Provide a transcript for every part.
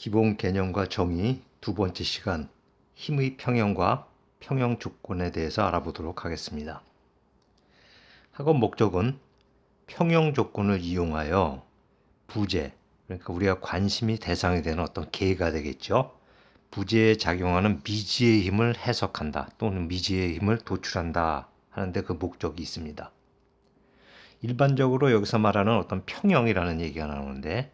기본 개념과 정의 두 번째 시간 힘의 평형과 평형 조건에 대해서 알아보도록 하겠습니다. 학원 목적은 평형 조건을 이용하여 부재, 그러니까 우리가 관심이 대상이 되는 어떤 계가 되겠죠. 부재에 작용하는 미지의 힘을 해석한다 또는 미지의 힘을 도출한다 하는데 그 목적이 있습니다. 일반적으로 여기서 말하는 어떤 평형이라는 얘기가 나오는데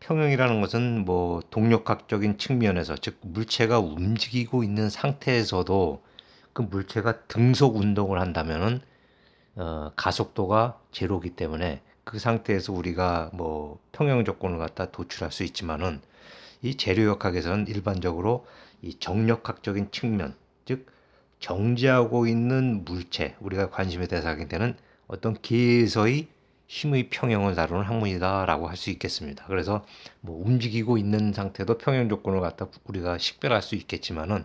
평형이라는 것은 동력학적인 측면에서 즉 물체가 움직이고 있는 상태에서도 그 물체가 등속 운동을 한다면은 가속도가 제로기 때문에 그 상태에서 우리가 평형 조건을 갖다 도출할 수 있지만은 이 재료역학에서는 일반적으로 이 정력학적인 측면 즉 정지하고 있는 물체 우리가 관심의 대상이 되는 어떤 계에서의 힘의 평형을 다루는 학문이다라고 할 수 있겠습니다. 그래서 움직이고 있는 상태도 평형 조건을 갖다 우리가 식별할 수 있겠지만은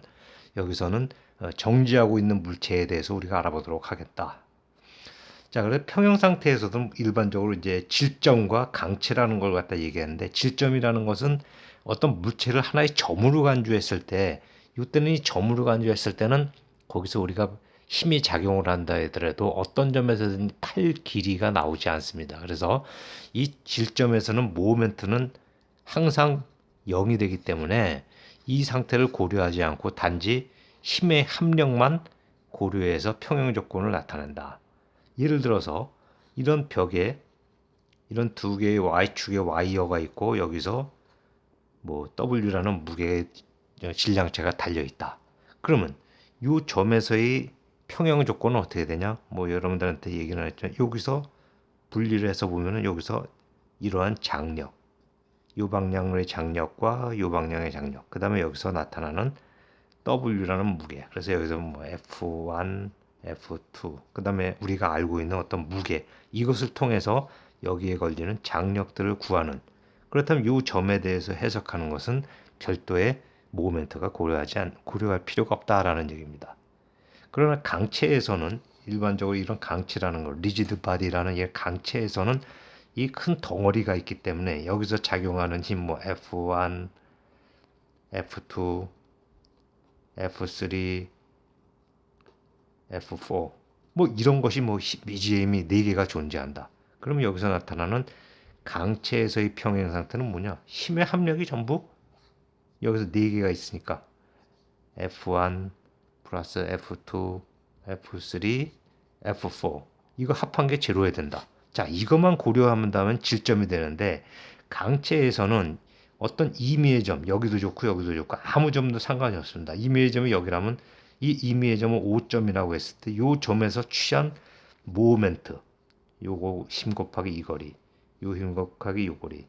여기서는 정지하고 있는 물체에 대해서 우리가 알아보도록 하겠다. 자, 그래서 평형 상태에서도 일반적으로 이제 질점과 강체라는 걸 갖다 얘기하는데 질점이라는 것은 어떤 물체를 하나의 점으로 간주했을 때 이때는 이 점으로 간주했을 때는 거기서 우리가 힘이 작용을 한다 하더라도 어떤 점에서든 팔 길이가 나오지 않습니다. 그래서 이 질점에서는 모멘트는 항상 0이 되기 때문에 이 상태를 고려하지 않고 단지 힘의 합력만 고려해서 평형 조건을 나타낸다. 예를 들어서 이런 벽에 이런 두 개의 Y축의 와이어가 있고 여기서 W라는 무게의 질량체가 달려 있다. 그러면 이 점에서의 평형 조건은 어떻게 되냐? 여러분들한테 얘기는 했지만 여기서 분리를 해서 보면은 여기서 이러한 장력, 이 방향의 장력과 이 방향의 장력, 그 다음에 여기서 나타나는 W라는 무게. 그래서 여기서 F1, F2, 그 다음에 우리가 알고 있는 어떤 무게, 이것을 통해서 여기에 걸리는 장력들을 구하는. 그렇다면 이 점에 대해서 해석하는 것은 별도의 모멘트가 고려할 필요가 없다라는 얘기입니다. 그러나 강체에서는 일반적으로 이런 강체라는 걸 리지드 바디라는 이 강체에서는 이 큰 덩어리가 있기 때문에 여기서 작용하는 힘 F1, F2, F3, F4 이런 것이 미지의 힘이 4개가 존재한다. 그러면 여기서 나타나는 강체에서의 평형 상태는 뭐냐? 힘의 합력이 전부 여기서 4개가 있으니까 F1 플러스 F2, F3, F4 이거 합한 게 제로야 된다. 자, 이것만 고려한다면 질점이 되는데 강체에서는 어떤 임의의 점, 여기도 좋고 여기도 좋고 아무 점도 상관이 없습니다. 임의의 점이 여기라면 이 임의의 점은 5점이라고 했을 때 이 점에서 취한 모멘트, 요거 힘 곱하기 이 거리, 요 힘 곱하기 요 거리,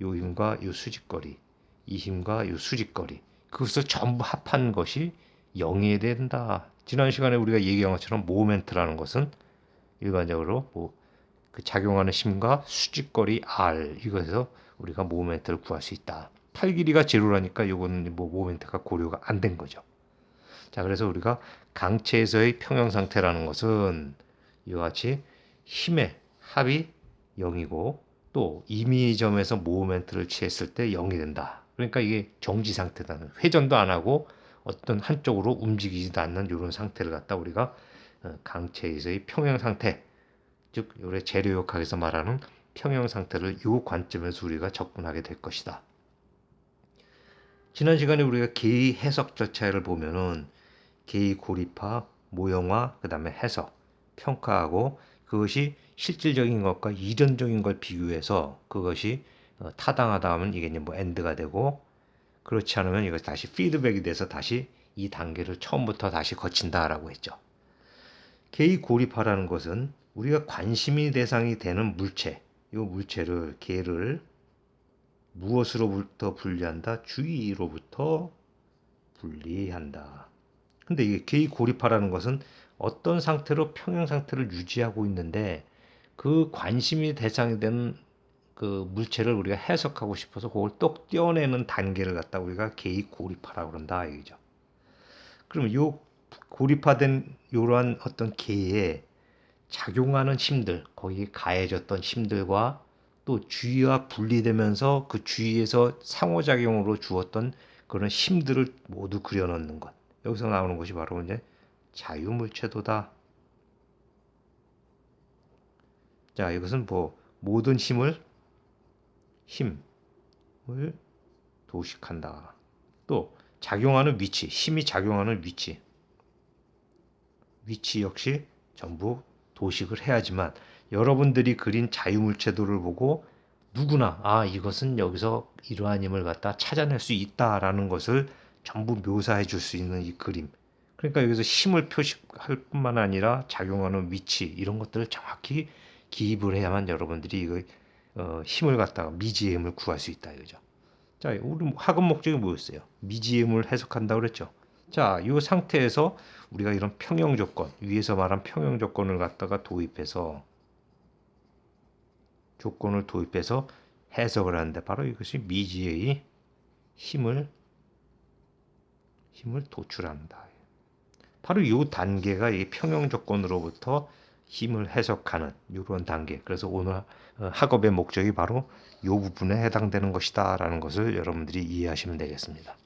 요 힘과 요 수직거리, 이 힘과 요 수직거리, 그것을 전부 합한 것이 0이 된다. 지난 시간에 우리가 얘기한 것처럼 모멘트라는 것은 일반적으로 그 작용하는 힘과 수직거리 R 이것에서 우리가 모멘트를 구할 수 있다. 팔 길이가 제로라니까 이거는 모멘트가 고려가 안 된 거죠. 자, 그래서 우리가 강체에서의 평형 상태라는 것은 이와 같이 힘의 합이 0이고 또 임의의 점에서 모멘트를 취했을 때 0이 된다. 그러니까 이게 정지 상태다는 회전도 안 하고 어떤 한쪽으로 움직이지도 않는 이런 상태를 갖다 우리가 강체에서의 평형 상태 즉 우리 재료역학에서 말하는 평형 상태를 이 관점에서 우리가 접근하게 될 것이다. 지난 시간에 우리가 계의 해석 절차를 보면은 계의 고립화, 모형화, 그 다음에 해석, 평가하고 그것이 실질적인 것과 이론적인 걸 비교해서 그것이 타당하다 하면 이게 이제 엔드가 되고 그렇지 않으면 이것이 다시 피드백이 돼서 다시 이 단계를 처음부터 다시 거친다라고 했죠. 계의 고립화라는 것은 우리가 관심이 대상이 되는 물체, 이 물체를 계를 무엇으로부터 분리한다? 주의로부터 분리한다. 근데 이게 계의 고립화라는 것은 어떤 상태로 평형 상태를 유지하고 있는데 그 관심이 대상이 되는 그 물체를 우리가 해석하고 싶어서 그걸 똑 떼어내는 단계를 갖다 우리가 계의 고립화라고 그런다 이거죠. 그럼 요 고립화된 이러한 어떤 계에 작용하는 힘들, 거기에 가해졌던 힘들과 또 주의와 분리되면서 그 주의에서 상호작용으로 주었던 그런 힘들을 모두 그려넣는 것. 여기서 나오는 것이 바로 이제 자유물체도다. 자, 이것은 뭐 모든 힘을 도식한다. 또 작용하는 위치, 힘이 작용하는 위치 역시 전부 도식을 해야지만 여러분들이 그린 자유물체도를 보고 누구나 이것은 여기서 이러한 힘을 갖다 찾아낼 수 있다라는 것을 전부 묘사해 줄 수 있는 이 그림. 그러니까 여기서 힘을 표시할 뿐만 아니라 작용하는 위치 이런 것들을 정확히 기입을 해야만 여러분들이 이거 힘을 갖다가 미지의 힘을 구할 수 있다 이거죠. 자, 우리 학업 목적이 뭐였어요? 미지의 힘을 해석한다고 그랬죠. 자, 이 상태에서 우리가 이런 평형 조건, 위에서 말한 평형 조건을 갖다가 도입해서 해석을 하는데 바로 이것이 미지의 힘을 도출한다. 바로 이 단계가 이 평형 조건으로부터 힘을 해석하는 이런 단계. 그래서 오늘 학업의 목적이 바로 이 부분에 해당되는 것이다라는 것을 여러분들이 이해하시면 되겠습니다.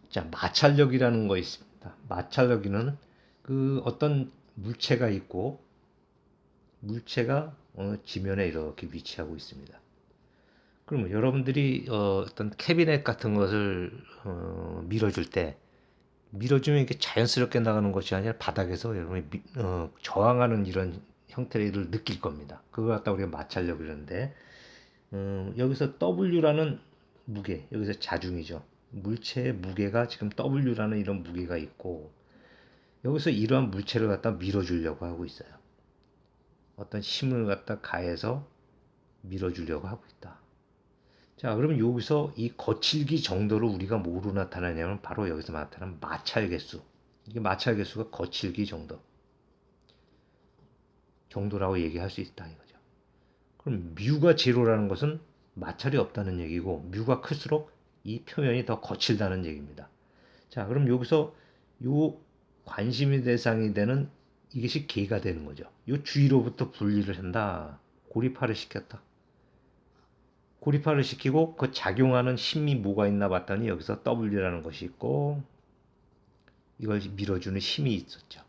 자, 마찰력이라는 거 있습니다. 마찰력이는 그 어떤 물체가 있고 물체가 지면에 이렇게 위치하고 있습니다. 그러면 여러분들이 어떤 캐비넷 같은 것을 밀어줄 때 밀어주면 이게 자연스럽게 나가는 것이 아니라 바닥에서 여러분이 저항하는 이런 형태를 느낄 겁니다. 그걸 갖다 우리가 마찰력 이러는데 여기서 W라는 무게, 여기서 자중이죠. 물체의 무게가 지금 W라는 이런 무게가 있고 여기서 이러한 물체를 갖다 밀어주려고 하고 있어요. 어떤 힘을 갖다 가해서 밀어주려고 하고 있다. 자, 그러면 여기서 이 거칠기 정도를 우리가 뭐로 나타내냐면 바로 여기서 나타나는 마찰계수. 이게 마찰계수가 거칠기 정도라고 얘기할 수 있다 이거죠. 그럼 뮤가 제로라는 것은 마찰이 없다는 얘기고 뮤가 클수록 이 표면이 더 거칠다는 얘기입니다. 자, 그럼 여기서 요 관심의 대상이 되는 이것이 개가 되는 거죠. 요 주위로부터 분리를 한다. 고리파를 시켰다. 고리파를 시키고 그 작용하는 힘이 뭐가 있나 봤더니 여기서 W라는 것이 있고 이걸 밀어주는 힘이 있었죠.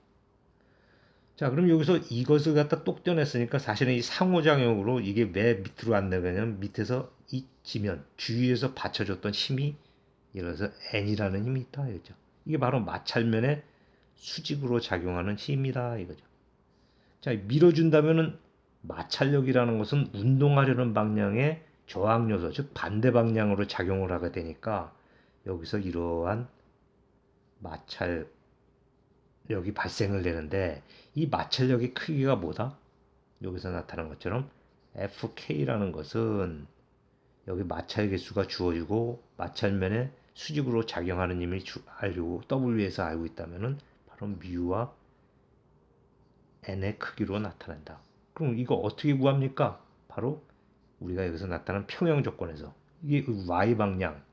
자, 그럼 여기서 이것을 갖다 똑 떼어냈으니까 사실은 이 상호작용으로 이게 왜 밑으로 안 내려가냐면 밑에서 이 지면 주위에서 받쳐줬던 힘이 예를 들어서 N이라는 힘이 있다 이거죠. 이게 바로 마찰면의 수직으로 작용하는 힘이다 이거죠. 자, 밀어준다면은 마찰력이라는 것은 운동하려는 방향의 저항 요소, 즉 반대 방향으로 작용을 하게 되니까 여기서 이러한 마찰력이 발생을 되는데 이 마찰력의 크기가 뭐다? 여기서 나타난 것처럼 FK라는 것은 여기 마찰 개수가 주어지고 마찰면에 수직으로 작용하는 힘을 알고 W에서 알고 있다면은 바로 뮤와 n의 크기로 나타난다. 그럼 이거 어떻게 구합니까? 바로 우리가 여기서 나타난 평형 조건에서 이게 y방향,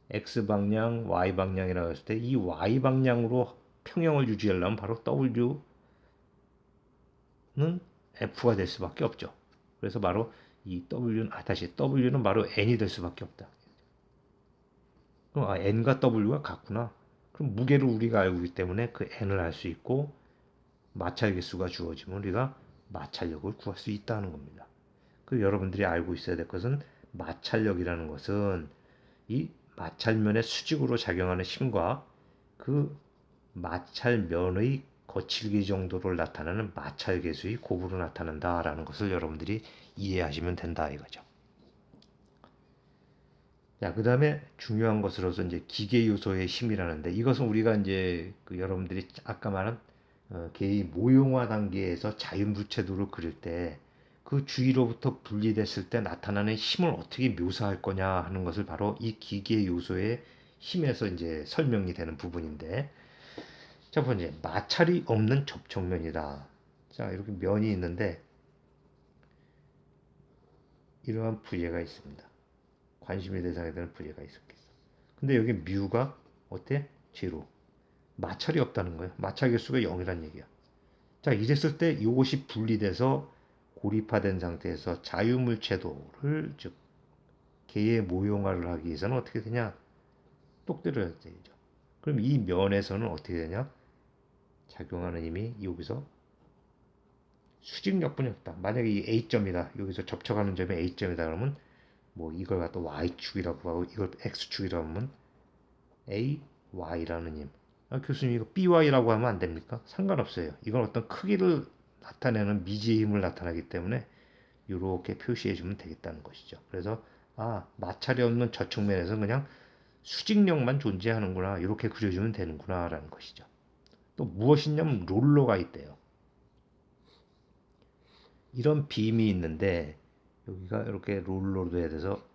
x방향, y방향이라고 했을 때 이 y방향으로 평형을 유지하려면 바로 w는 f가 될 수밖에 없죠. 그래서 바로 이 w는 바로 n이 될 수밖에 없다. 그럼 n과 w가 같구나. 그럼 무게를 우리가 알고 있기 때문에 그 n을 알 수 있고 마찰 개수가 주어지면 우리가 마찰력을 구할 수 있다는 겁니다. 그 여러분들이 알고 있어야 될 것은 마찰력이라는 것은 이 마찰면의 수직으로 작용하는 힘과 그 마찰면의 거칠기 정도를 나타내는 마찰 개수의 곱으로 나타난다라는 것을 여러분들이 이해하시면 된다 이거죠. 자, 그 다음에 중요한 것으로서 이제 기계 요소의 힘이라는데 이것은 우리가 이제 그 여러분들이 아까 말한 개의 모형화 단계에서 자연물체도를 그릴 때 그 주위로부터 분리됐을 때 나타나는 힘을 어떻게 묘사할 거냐 하는 것을 바로 이 기계 요소의 힘에서 이제 설명이 되는 부분인데 첫 번째 마찰이 없는 접촉면이다. 자, 이렇게 면이 있는데 이러한 부재가 있습니다. 관심의 대상에 되는 부재가 있었겠어. 근데 여기 뮤가 어때? 제로. 마찰이 없다는 거예요. 마찰 개수가 0이란 얘기야. 자, 이랬을 때 이것이 분리돼서 고립화된 상태에서 자유물체도를 즉 개의 모형화를 하기 위해서는 어떻게 되냐? 똑 때려야 되죠. 그럼 이 면에서는 어떻게 되냐? 작용하는 힘이 여기서 수직력분이 없다. 만약에 이 A점이다. 여기서 접촉하는 점이 A점이다. 그러면 뭐 이걸 갖다 Y축이라고 하고 이걸 X축이라고 하면 A, Y라는 힘. 아, 교수님 이거 BY라고 하면 안 됩니까? 상관없어요. 이건 어떤 크기를 나타내는 미지의 힘을 나타나기 때문에 이렇게 표시해 주면 되겠다는 것이죠. 그래서 마찰이 없는 저측면에서 그냥 수직력만 존재하는구나. 이렇게 그려주면 되는구나 라는 것이죠. 또 무엇이냐면 롤러가 있대요. 이런 빔이 있는데 여기가 이렇게 롤러로 돼서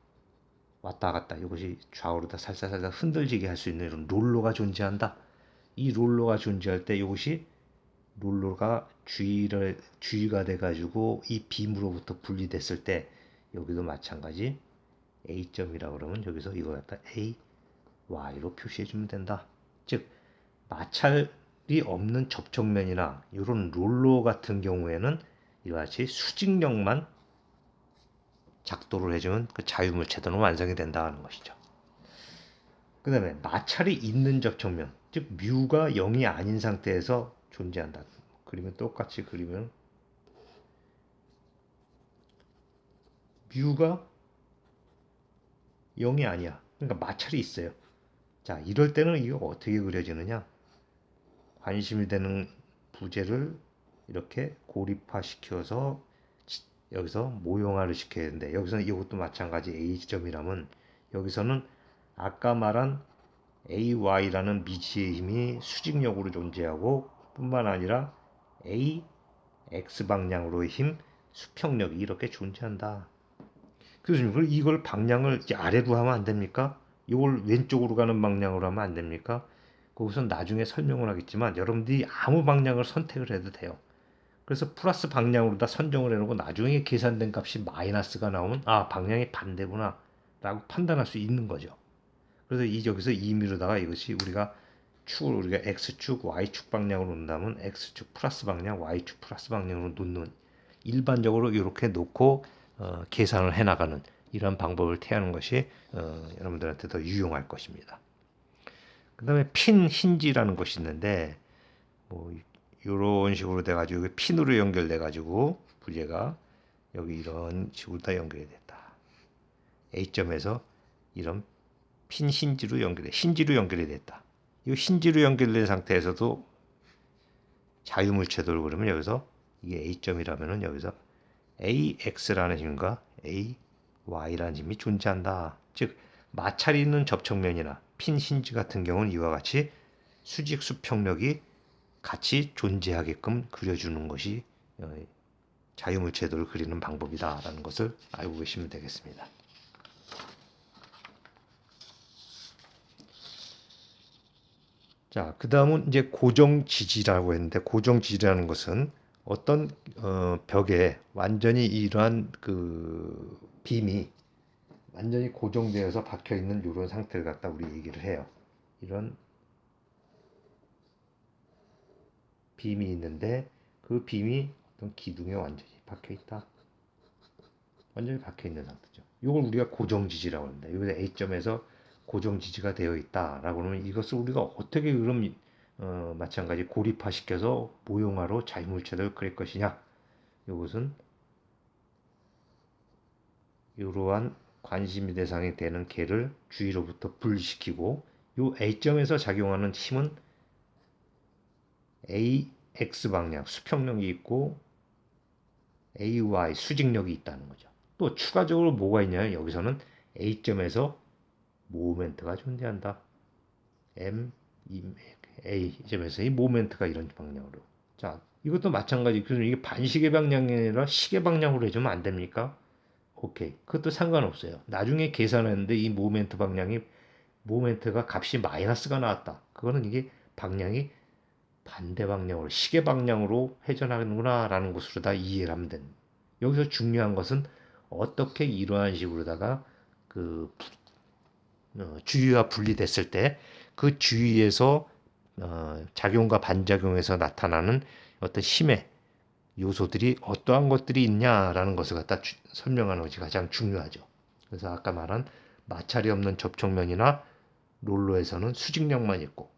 왔다 갔다 이것이 좌우로 다 살살살살 흔들리게 할 수 있는 이런 롤러가 존재한다. 이 롤러가 존재할 때 이것이 롤러가 주의가 돼가지고 이 빔으로부터 분리됐을 때 여기도 마찬가지 A점이라고 그러면 여기서 이걸 갖다 A, Y로 표시해주면 된다. 즉 마찰이 없는 접촉면이나 이런 롤러 같은 경우에는 이와 같이 수직력만 작도를 해주면 그 자유물체도는 완성이 된다는 것이죠. 그 다음에 마찰이 있는 접촉면, 즉 뮤가 0이 아닌 상태에서 존재한다. 그리면 똑같이 그리면 뮤가 0이 아니야. 그러니까 마찰이 있어요. 자, 이럴 때는 이게 어떻게 그려지느냐? 관심이 되는 부재를 이렇게 고립화시켜서 여기서 모형화를 시켜야 되는데 여기서는 이것도 마찬가지 A점이라면 여기서는 아까 말한 AY라는 미지의 힘이 수직력으로 존재하고 뿐만 아니라 A, X 방향으로의 힘, 수평력이 이렇게 존재한다. 교수님, 그럼 이걸 방향을 아래로 하면 안 됩니까? 이걸 왼쪽으로 가는 방향으로 하면 안 됩니까? 거기서 나중에 설명을 하겠지만 여러분들이 아무 방향을 선택을 해도 돼요. 그래서 플러스 방향으로 다 선정을 해놓고 나중에 계산된 값이 마이너스가 나오면 방향이 반대구나 라고 판단할 수 있는 거죠. 그래서 여기서 임의로다가 이것이 우리가 축을 우리가 X축, Y축 방향으로 놓는다면 X축 플러스 방향, Y축 플러스 방향으로 놓는 일반적으로 이렇게 놓고 계산을 해나가는 이런 방법을 태하는 것이 여러분들한테 더 유용할 것입니다. 그 다음에 핀 힌지라는 것이 있는데 뭐 이런 식으로 돼가지고 핀으로 연결돼가지고 부재가 여기 이런 식으로 다 연결이 됐다. A점에서 이런 핀 힌지로 연결이 됐다. 이 힌지로 연결된 상태에서도 자유물체도를 그러면 여기서 이게 A점이라면은 여기서 AX라는 힘과 AY라는 힘이 존재한다. 즉 마찰이 있는 접촉면이나 핀 힌지 같은 경우는 이와 같이 수직 수평력이 같이 존재하게끔 그려주는 것이 자유물체도를 그리는 방법이다라는 것을 알고 계시면 되겠습니다. 자, 그 다음은 이제 고정지지라고 했는데 고정지지라는 것은 어떤 벽에 완전히 이러한 그 빔이 완전히 고정되어서 박혀 있는 이런 상태를 갖다 우리 얘기를 해요. 이런 빔이 있는데 그 빔이 어떤 기둥에 완전히 박혀 있다. 완전히 박혀 있는 상태죠. 이걸 우리가 고정지지라고 합니다. 여기서 A점에서 고정지지가 되어 있다라고 하면 이것을 우리가 어떻게 그럼 마찬가지 고립화시켜서 모형화로 자유물체를 그릴 것이냐? 이것은 이러한 관심의 대상이 되는 개를 주위로부터 분리시키고 이 A점에서 작용하는 힘은 AX 방향 수평력이 있고 AY 수직력이 있다는 거죠. 또 추가적으로 뭐가 있냐면 여기서는 A점에서 모멘트가 존재한다. A점에서 이 모멘트가 이런 방향으로. 자, 이것도 마찬가지. 그래서 이게 반시계 방향이 아니라 시계 방향으로 해주면 안 됩니까? 오케이. 그것도 상관없어요. 나중에 계산했는데 이 모멘트가 값이 마이너스가 나왔다. 그거는 이게 방향이 반대 방향으로 시계 방향으로 회전하는구나 라는 것으로 다 이해를 하면 됩니다. 여기서 중요한 것은 어떻게 이러한 식으로다가 그 주위와 분리됐을 때 그 주위에서 작용과 반작용에서 나타나는 어떤 힘의 요소들이 어떠한 것들이 있냐라는 것을 갖다 설명하는 것이 가장 중요하죠. 그래서 아까 말한 마찰이 없는 접촉면이나 롤러에서는 수직력만 있고,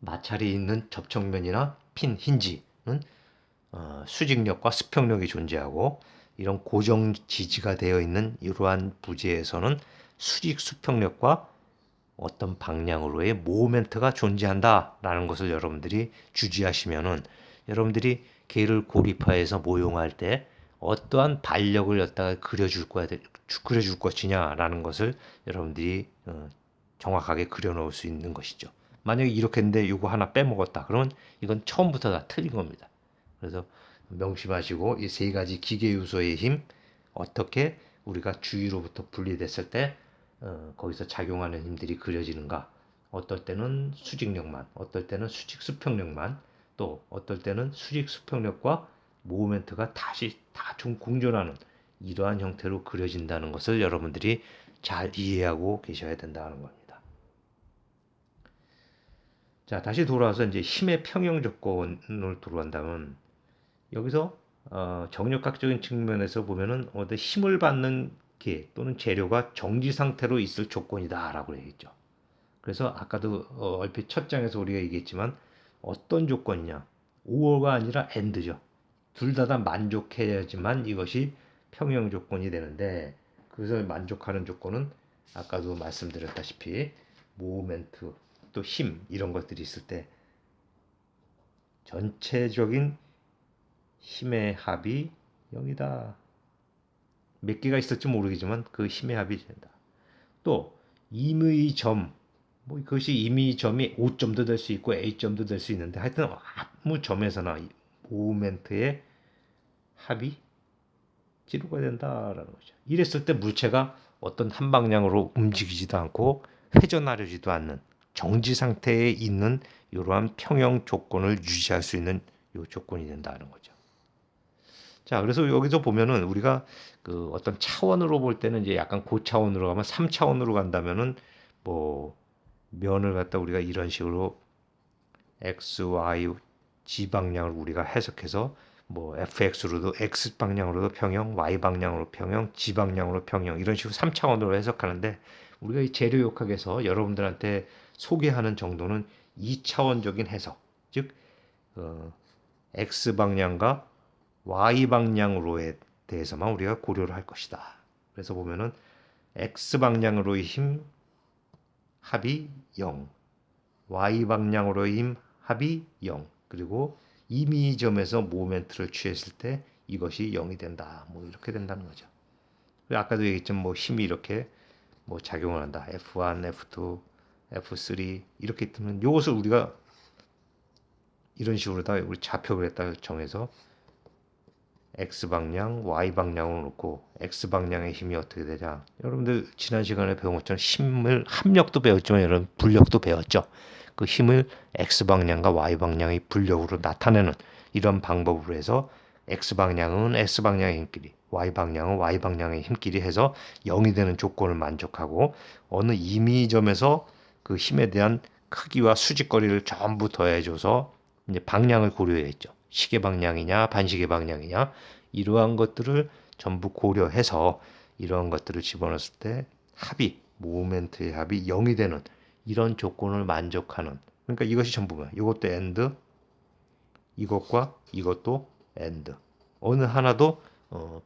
마찰이 있는 접촉면이나 핀 힌지는 수직력과 수평력이 존재하고, 이런 고정 지지가 되어 있는 이러한 부재에서는 수직 수평력과 어떤 방향으로의 모멘트가 존재한다라는 것을 여러분들이 주지하시면은, 여러분들이 개를 고리파에서 모용할 때 어떠한 반력을 갖다가 그려줄 것이냐라는 것을 여러분들이 정확하게 그려놓을 수 있는 것이죠. 만약에 이렇게 했는데 이거 하나 빼먹었다, 그러면 이건 처음부터 다 틀린 겁니다. 그래서 명심하시고, 이 세 가지 기계 요소의 힘, 어떻게 우리가 주위로부터 분리됐을 때 거기서 작용하는 힘들이 그려지는가, 어떨 때는 수직력만, 어떨 때는 수직 수평력만, 또 어떨 때는 수직 수평력과 모멘트가 다시 다 좀 공존하는 이러한 형태로 그려진다는 것을 여러분들이 잘 이해하고 계셔야 된다는 겁니다. 자, 다시 돌아와서 이제 힘의 평형 조건을 들어간다면, 여기서 정력학적인 측면에서 보면은 어떤 힘을 받는 게 또는 재료가 정지 상태로 있을 조건이다라고 얘기했죠. 그래서 아까도 얼핏 첫 장에서 우리가 얘기했지만, 어떤 조건이냐, 5월가 아니라 AND죠. 둘 다 만족해야지만 이것이 평형 조건이 되는데, 그래서 만족하는 조건은 아까도 말씀드렸다시피 모멘트, 또 힘, 이런 것들이 있을 때 전체적인 힘의 합이 0이다. 몇 개가 있을지 모르겠지만 그 힘의 합이 된다. 또 임의 점, 뭐 그것이 임의 점이 O점도 될 수 있고 A점도 될 수 있는데, 하여튼 아무 점에서나 모멘트의 합이 지루가 된다라는 거죠. 이랬을 때 물체가 어떤 한 방향으로 움직이지도 않고 회전하려지도 않는 정지 상태에 있는 이러한 평형 조건을 유지할 수 있는 요 조건이 된다는 거죠. 자, 그래서 여기서 보면은 우리가 그 어떤 차원으로 볼 때는 이제 약간 고차원으로 가면 3차원으로 간다면은, 뭐 면을 갖다 우리가 이런 식으로 x, y, z 방향으로 우리가 해석해서, 뭐 fx로도 x 방향으로도 평형, y 방향으로 평형, z 방향으로 평형, 이런 식으로 3차원으로 해석하는데, 우리가 이 재료역학에서 여러분들한테 소개하는 정도는 2차원적인 해석, 즉 x 방향과 y 방향으로에 대해서만 우리가 고려를 할 것이다. 그래서 보면은 x 방향으로의 힘 합이 0, y 방향으로의 힘 합이 0, 그리고 임의점에서 모멘트를 취했을 때 이것이 0이 된다. 뭐 이렇게 된다는 거죠. 아까도 얘기했지만 뭐 힘이 이렇게 뭐 작용을 한다. F1, F2, F3 이렇게 있으면 이것을 우리가 이런 식으로 다 우리 좌표를 했다 정해서 x 방향, y 방향으로 놓고, x 방향의 힘이 어떻게 되냐? 여러분들 지난 시간에 배운 것처럼 힘을 합력도 배웠지만 여러분 불력도 배웠죠. 그 힘을 x 방향과 y 방향의 불력으로 나타내는 이런 방법으로 해서 x 방향은 s 방향의 힘끼리, y 방향은 y 방향의 힘끼리 해서 0이 되는 조건을 만족하고, 어느 임의점에서 그 힘에 대한 크기와 수직거리를 전부 더해줘서 이제 방향을 고려했죠. 시계 방향이냐 반시계 방향이냐, 이러한 것들을 전부 고려해서 이러한 것들을 집어넣었을 때 합이, 모멘트의 합이 0이 되는 이런 조건을 만족하는, 그러니까 이것이 전부면 이것도 AND, 이것과 이것도 AND, 어느 하나도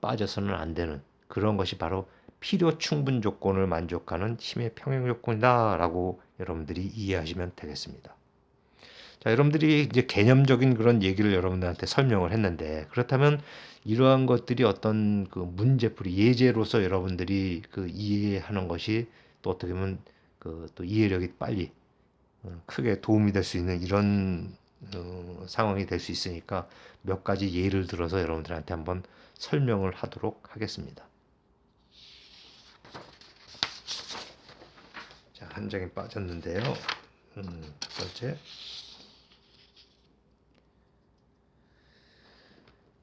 빠져서는 안 되는 그런 것이 바로 필요 충분 조건을 만족하는 힘의 평형 조건이다라고 여러분들이 이해하시면 되겠습니다. 자, 여러분들이 이제 개념적인 그런 얘기를 여러분들한테 설명을 했는데, 그렇다면 이러한 것들이 어떤 그 문제풀이, 예제로서 여러분들이 그 이해하는 것이 또 어떻게 보면 그 또 이해력이 빨리 크게 도움이 될 수 있는 이런 상황이 될 수 있으니까, 몇 가지 예를 들어서 여러분들한테 한번 설명을 하도록 하겠습니다. 자, 한 장이 빠졌는데요. 첫 번째.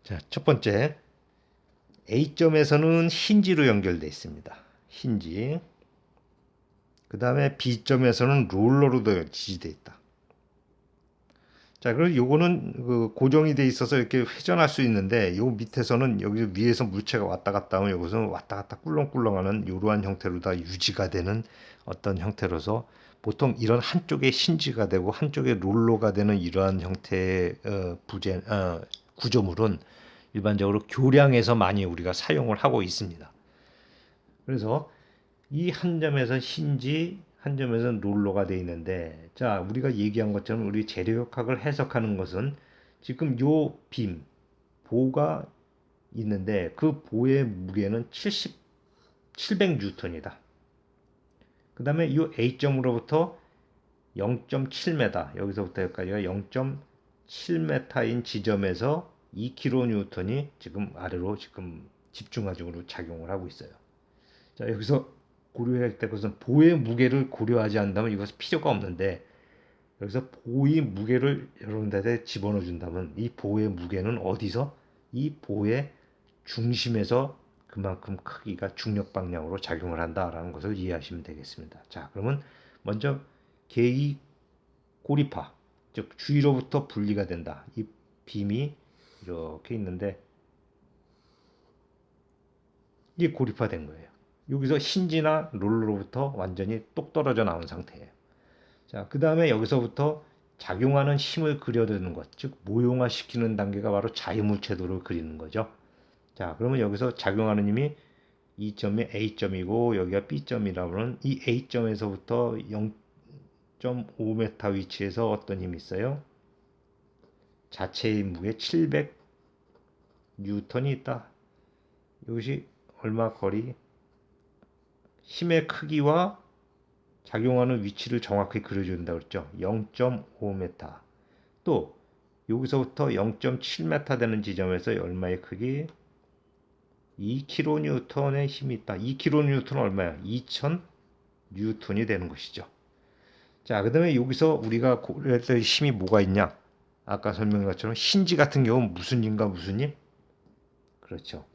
자, 첫 번째, A점에서는 힌지로 연결되어 있습니다. 힌지. 그 다음에 B점에서는 롤러로 지지되어 있다. 자, 그리고 요거는 그 고정이 돼 있어서 이렇게 회전할 수 있는데 요 밑에서는 여기 위에서 물체가 왔다 갔다 하면 여기서 왔다 갔다 꿀렁꿀렁하는 이러한 형태로 다 유지가 되는 어떤 형태로서 보통 이런 한쪽에 힌지가 되고 한쪽에 롤러가 되는 이러한 형태의 구조물은 일반적으로 교량에서 많이 우리가 사용을 하고 있습니다. 그래서 이 한 점에서 힌지, 한 점에서 롤러가 되어 있는데, 자, 우리가 얘기한 것처럼 우리 재료역학을 해석하는 것은 지금 요 빔, 보가 있는데 그 보의 무게는 700뉴턴이다. 그 다음에 이 A점으로부터 0.7m, 여기서부터 여기까지가 0.7m인 지점에서 2kN이 지금 아래로 지금 집중화적으로 작용을 하고 있어요. 자, 여기서 고려할 때 그것은 보의 무게를 고려하지 않는다면 이것은 필요가 없는데, 여기서 보의 무게를 여러 군데 집어넣어 준다면 이 보의 무게는 어디서? 이 보의 중심에서 그만큼 크기가 중력 방향으로 작용을 한다라는 것을 이해하시면 되겠습니다. 자, 그러면 먼저 개의 고리파, 즉 주위로부터 분리가 된다. 이 빔이 이렇게 있는데 이게 고리파된 거예요. 여기서 힌지나 롤러로부터 완전히 똑 떨어져 나온 상태예요. 자, 그 다음에 여기서부터 작용하는 힘을 그려내는 것, 즉 모형화시키는 단계가 바로 자유물체도를 그리는 거죠. 자, 그러면 여기서 작용하는 힘이 이 점이 A점이고 여기가 B점이라면 이 A점에서부터 0.5m 위치에서 어떤 힘이 있어요? 자체의 무게 700뉴턴이 있다. 이것이 얼마 거리? 힘의 크기와 작용하는 위치를 정확히 그려준다고 그랬죠. 0.5m. 또 여기서부터 0.7m 되는 지점에서 얼마의 크기? 2kN의 힘이 있다. 2kN은 얼마야? 2000뉴턴이 되는 것이죠. 자, 그 다음에 여기서 우리가 고려했던 힘이 뭐가 있냐? 아까 설명한 것처럼 힌지 같은 경우는 무슨 힘과 무슨 힘? 그렇죠.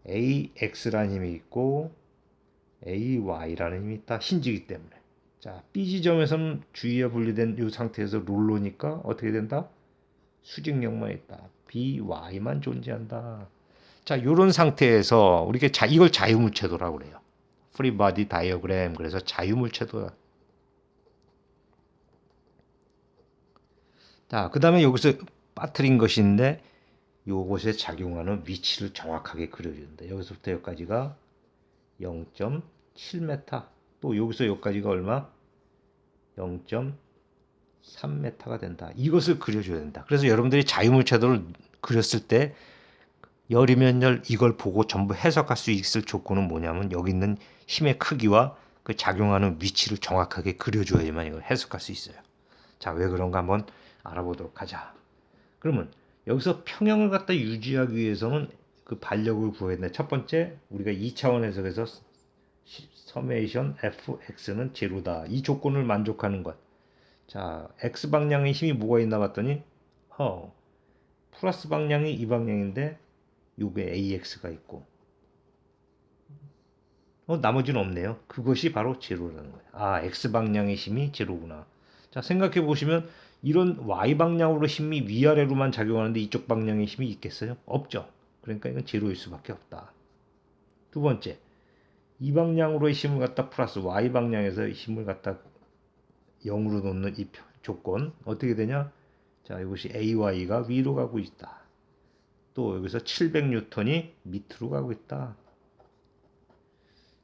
AX라는 힘이 있고 AY라는 힘이 있다. 힌지이기 때문에. 자, B 지점에서는 주위에 분리된 이 상태에서 롤러니까 어떻게 된다? 수직력만 있다. BY만 존재한다. 자, 이런 상태에서 우리가 이걸 자유물체도라고 그래요. 프리 바디 다이어그램. 그래서 자유물체도야. 자, 그 다음에 여기서 빠뜨린 것인데 요것에 작용하는 위치를 정확하게 그려주는데 여기서부터 여기까지가 0.7m, 또 여기서 여기까지가 얼마? 0.3m가 된다. 이것을 그려줘야 된다. 그래서 여러분들이 자유물체도를 그렸을 때 열이면 열 이걸 보고 전부 해석할 수 있을 조건은 뭐냐면 여기 있는 힘의 크기와 그 작용하는 위치를 정확하게 그려줘야지만 이걸 해석할 수 있어요. 자, 왜 그런가 한번 알아보도록 하자. 그러면 여기서 평형을 갖다 유지하기 위해서는 그 반력을 구해야 되는데, 첫 번째 우리가 2차원 해석에서 서메이션 fx는 제로다. 이 조건을 만족하는 것. 자, x 방향의 힘이 뭐가 있나 봤더니 플러스 방향이 이 방향인데 요게 ax가 있고 나머지는 없네요. 그것이 바로 제로라는 거예요. 아, x 방향의 힘이 제로구나. 자, 생각해 보시면 이런 y 방향으로 힘이 위아래로만 작용하는데 이쪽 방향의 힘이 있겠어요? 없죠. 그러니까 이건 제로일 수밖에 없다. 두 번째, 이 방향으로의 힘을 갖다 플러스 y 방향에서 힘을 갖다 0으로 놓는 이 조건 어떻게 되냐? 자, 이것이 ay가 위로 가고 있다. 또 여기서 700뉴턴이 밑으로 가고 있다.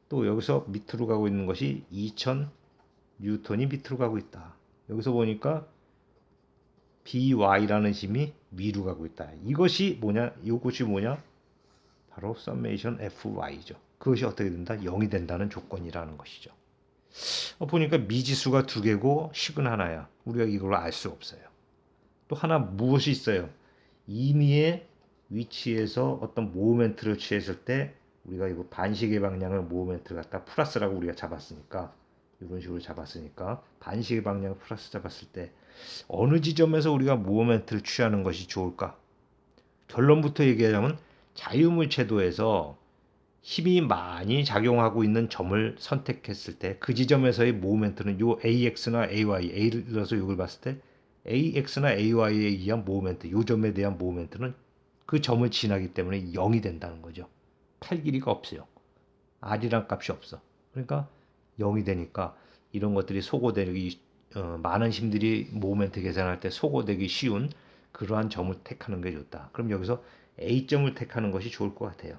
또 여기서 밑으로 가고 있는 것이 2000뉴턴이 밑으로 가고 있다. 여기서 보니까 by라는 힘이 위로 가고 있다. 이것이 뭐냐? 이것이 뭐냐? 바로 summation fy죠. 그것이 어떻게 된다? 0이 된다는 조건이라는 것이죠. 보니까 미지수가 두 개고 식은 하나야. 우리가 이걸 알 수 없어요. 또 하나 무엇이 있어요? 임의의 위치에서 어떤 모멘트를 취했을 때 우리가 이거 반시계 방향을 모멘트를 갖다 플러스라고 우리가 잡았으니까, 이런 식으로 잡았으니까 반시계 방향을 플러스 잡았을 때 어느 지점에서 우리가 모멘트를 취하는 것이 좋을까? 결론부터 얘기하자면 자유물체도에서 힘이 많이 작용하고 있는 점을 선택했을 때 그 지점에서의 모멘트는 요 AX나 AY, A를 들어서 이걸 봤을 때 AX나 AY에 의한 모멘트, 요 점에 대한 모멘트는 그 점을 지나기 때문에 0이 된다는 거죠. 팔 길이가 없어요. R이란 값이 없어. 그러니까 0이 되니까 이런 것들이 소거되기 많은 힘들이 모멘트 계산할 때 소거되기 쉬운 그러한 점을 택하는 게 좋다. 그럼 여기서 A점을 택하는 것이 좋을 것 같아요.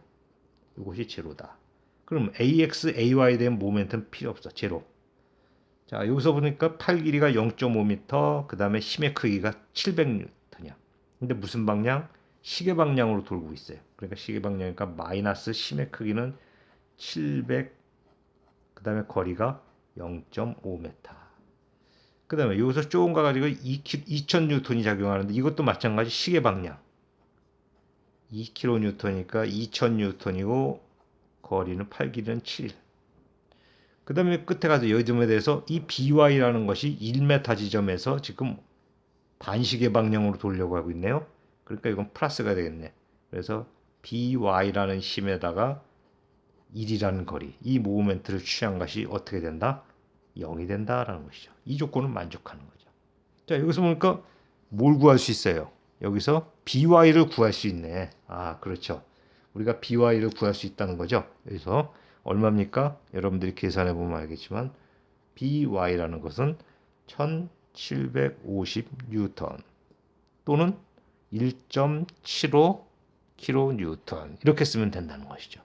이것이 제로다. 그럼 AX, AY에 대한 모멘트는 필요 없어. 제로. 자, 여기서 보니까 팔 길이가 0.5m, 그 다음에 힘의 크기가 700N이야. 근데 무슨 방향? 시계 방향으로 돌고 있어요. 그러니까 시계 방향이니까 마이너스 힘의 크기는 700, 그 다음에 거리가 0.5m. 그 다음에 여기서 조금 가가지고 2000N이 작용하는데 이것도 마찬가지 시계 방향. 2kN이니까 2000N이고 거리는 8 길이는 7. 그 다음에 끝에 가서 이 점에 대해서 이 BY라는 것이 1m 지점에서 지금 반시계 방향으로 돌려고 하고 있네요. 그러니까 이건 플러스가 되겠네. 그래서 BY라는 힘에다가 1이라는 거리, 이 모멘트를 취한 것이 어떻게 된다? 0이 된다라는 것이죠. 이 조건은 만족하는 거죠. 자, 여기서 보니까 뭘 구할 수 있어요? 여기서 BY를 구할 수 있네. 아, 그렇죠. 우리가 BY를 구할 수 있다는 거죠. 여기서 얼마입니까? 여러분들이 계산해 보면 알겠지만 BY라는 것은 1750N 또는 1.75kN 이렇게 쓰면 된다는 것이죠.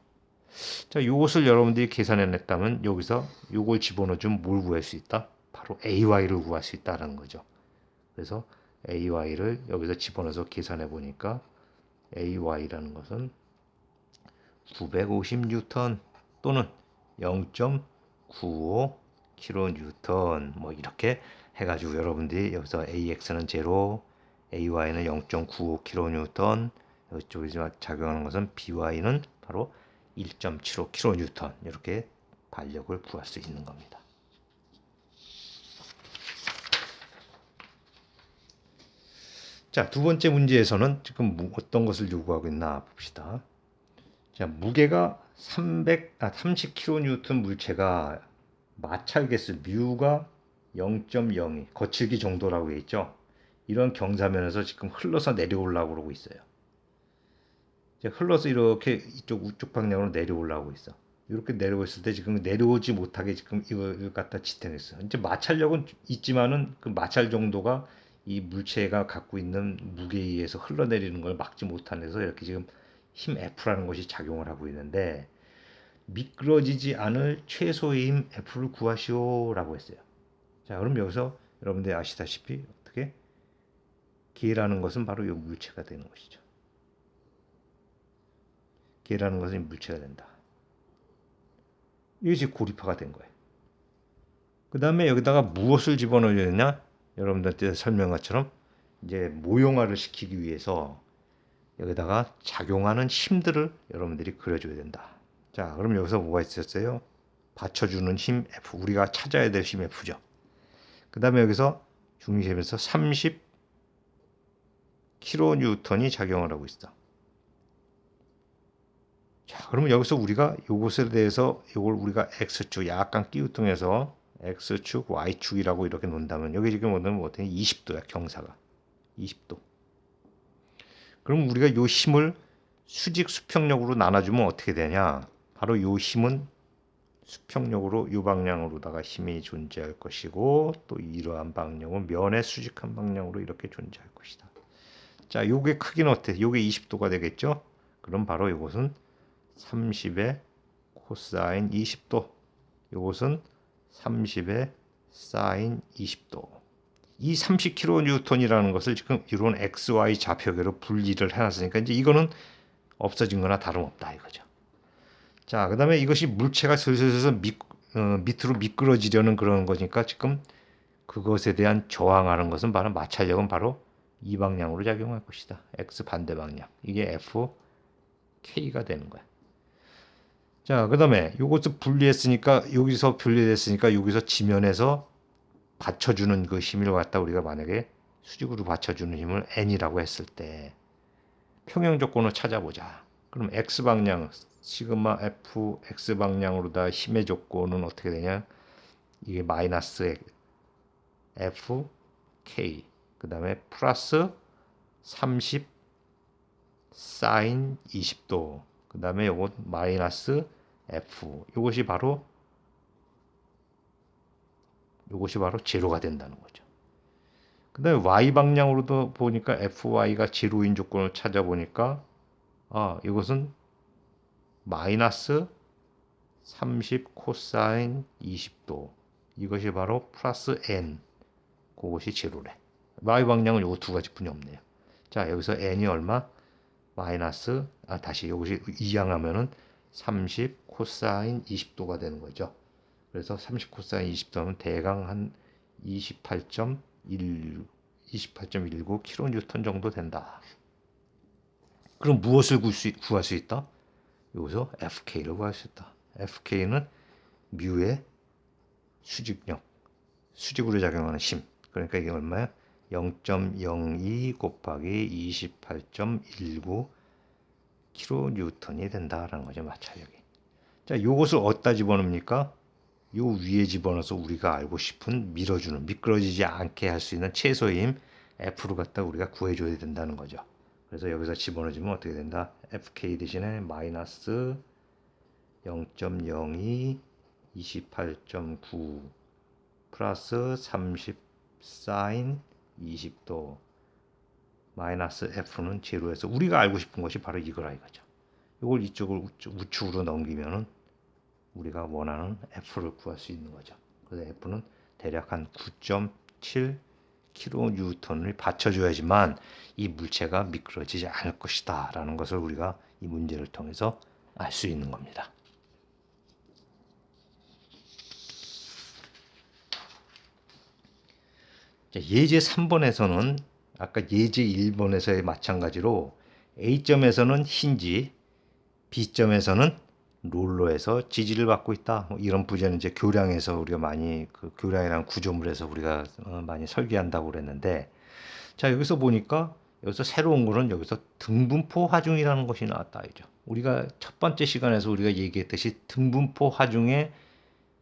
자, 이것을 여러분들이 계산해냈다면 여기서 이걸 집어넣어주면 뭘 구할 수 있다? 바로 AY를 구할 수 있다는 거죠. 그래서 AY를 여기서 집어넣어서 계산해 보니까 AY라는 것은 950N 또는 0.95kN 뭐 이렇게 해가지고 여러분들이 여기서 AX는 0, AY는 0.95kN, 이쪽에 작용하는 것은 BY는 바로 1.75kN 이렇게 반력을 구할 수 있는 겁니다. 자, 두 번째 문제에서는 지금 어떤 것을 요구하고 있나 봅시다. 자, 무게가 30kN 물체가 마찰 개수 뮤가 0.02 거칠기 정도라고 돼 있죠. 이런 경사면에서 지금 흘러서 내려오려고 그러고 있어요. 이제 흘러서 이렇게 이쪽 우측 방향으로 내려오려고 있어. 이렇게 내려오고 있을 때 지금 내려오지 못하게 지금 이걸 갖다 지탱했어. 이제 마찰력은 있지만은 그 마찰 정도가 이 물체가 갖고 있는 무게에 의해서 흘러내리는 걸 막지 못하면서 이렇게 지금 힘 F라는 것이 작용을 하고 있는데 미끄러지지 않을 최소의 힘 F를 구하시오라고 했어요. 자, 그럼 여기서 여러분들이 아시다시피 어떻게 기라는 것은 바로 이 물체가 되는 것이죠. 기라는 것은 물체가 된다. 이게 지금 고리파가 된 거예요. 그 다음에 여기다가 무엇을 집어넣어야 되냐? 여러분들한테 설명한 것처럼 이제 모형화를 시키기 위해서 여기다가 작용하는 힘들을 여러분들이 그려줘야 된다. 자, 그럼 여기서 뭐가 있었어요? 받쳐주는 힘 F, 우리가 찾아야 될 힘 F죠. 그 다음에 여기서 중심에서 30kN이 작용을 하고 있어. 자, 그러면 여기서 우리가 이것에 대해서 이걸 우리가 X축 약간 끼우통해서 X축, Y축이라고 이렇게 놓는다면 여기 지금 뭐냐면 어떻게 20도야, 경사가. 20도. 그럼 우리가 이 힘을 수직 수평력으로 나눠주면 어떻게 되냐? 바로 이 힘은 수평력으로 이 방향으로다가 힘이 존재할 것이고 또 이러한 방향은 면의 수직한 방향으로 이렇게 존재할 것이다. 자, 요게 크기는 어때? 요게 20도가 되겠죠? 그럼 바로 이것은 30의 코사인 20도. 이것은 30의 사인 20도. 이 30kN이라는 것을 지금 이런 XY 좌표계로 분리를 해놨으니까 이제 이거는 없어진 거나 다름없다 이거죠. 자, 그 다음에 이것이 물체가 슬슬 밑으로 미끄러지려는 그런 거니까 지금 그것에 대한 저항하는 것은 바로 마찰력은 바로 이 방향으로 작용할 것이다. X 반대 방향. 이게 F, K가 되는 거야. 자, 그 다음에 이것을 분리했으니까 여기서 분리됐으니까 여기서 지면에서 받쳐주는 그 힘을 갖다 우리가 만약에 수직으로 받쳐주는 힘을 N이라고 했을 때 평형 조건을 찾아보자. 그럼 X 방향 시그마 F X 방향으로다 힘의 조건은 어떻게 되냐? 이게 마이너스 F K 그 다음에 플러스 30 사인 20도. 그 다음에 요거 마이너스 F. 요것이 바로 제로가 된다는 거죠. 그 다음에 Y 방향으로도 보니까 FY가 제로인 조건을 찾아보니까 이것은 마이너스 30 코사인 20도. 이것이 바로 플러스 N. 그것이 제로래. Y 방향은 요거 두 가지뿐이 없네요. 자, 여기서 N이 얼마? 마이너스, 다시 이것이 이항하면은 30 코사인 20도가 되는 거죠. 그래서 30 코사인 20도는 대강 한 28.19 킬로니우턴 정도 된다. 그럼 무엇을 구할 수 있다? 여기서 FK를 구할 수 있다. FK는 뮤의 수직력, 수직으로 작용하는 힘. 그러니까 이게 얼마야? 0.02 곱하기 28.19 킬로니우턴이 된다라는 거죠. 마찰력이. 자, 이것을 어디다 집어넣습니까? 요 위에 집어넣어서 우리가 알고 싶은 밀어주는, 미끄러지지 않게 할 수 있는 최소의 힘 F를 갖다 우리가 구해줘야 된다는 거죠. 그래서 여기서 집어넣어주면 어떻게 된다? FK 대신에 마이너스 0.02 28.9 플러스 30 사인 20도 마이너스 F는 제로에서 우리가 알고 싶은 것이 바로 이거라 이거죠. 이걸 이쪽을 우측으로 넘기면은 우리가 원하는 F를 구할 수 있는 거죠. 그래서 F는 대략 한 9.7 킬로니우턴을 받쳐줘야지만 이 물체가 미끄러지지 않을 것이다 라는 것을 우리가 이 문제를 통해서 알 수 있는 겁니다. 예제 3번에서는 아까 예제 1번에서의 마찬가지로 A점에서는 힌지, B점에서는 롤러에서 지지를 받고 있다. 이런 부제는 이제 교량에서 우리가 많이 교량이라는 구조물에서 우리가 많이 설계한다고 그랬는데, 자 여기서 보니까 여기서 새로운 거는 여기서 등분포 하중이라는 것이 나왔다 이죠. 우리가 첫 번째 시간에서 우리가 얘기했듯이 등분포 하중의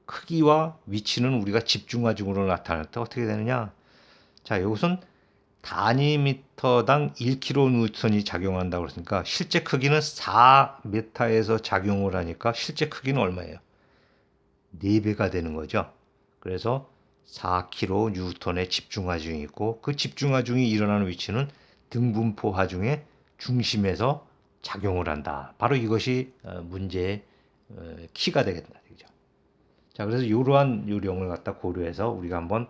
크기와 위치는 우리가 집중 하중으로 나타낼 때 어떻게 되느냐? 자, 여기선 단위미터당 1kN이 작용한다고 그랬으니까 실제 크기는 4m에서 작용을 하니까 실제 크기는 얼마예요? 4배가 되는 거죠. 그래서 4kN의 집중하중이 있고 그 집중하중이 일어나는 위치는 등분포 하중의 중심에서 작용을 한다. 바로 이것이 문제의 키가 되겠다. 그죠? 자, 그래서 이러한 요령을 갖다 고려해서 우리가 한번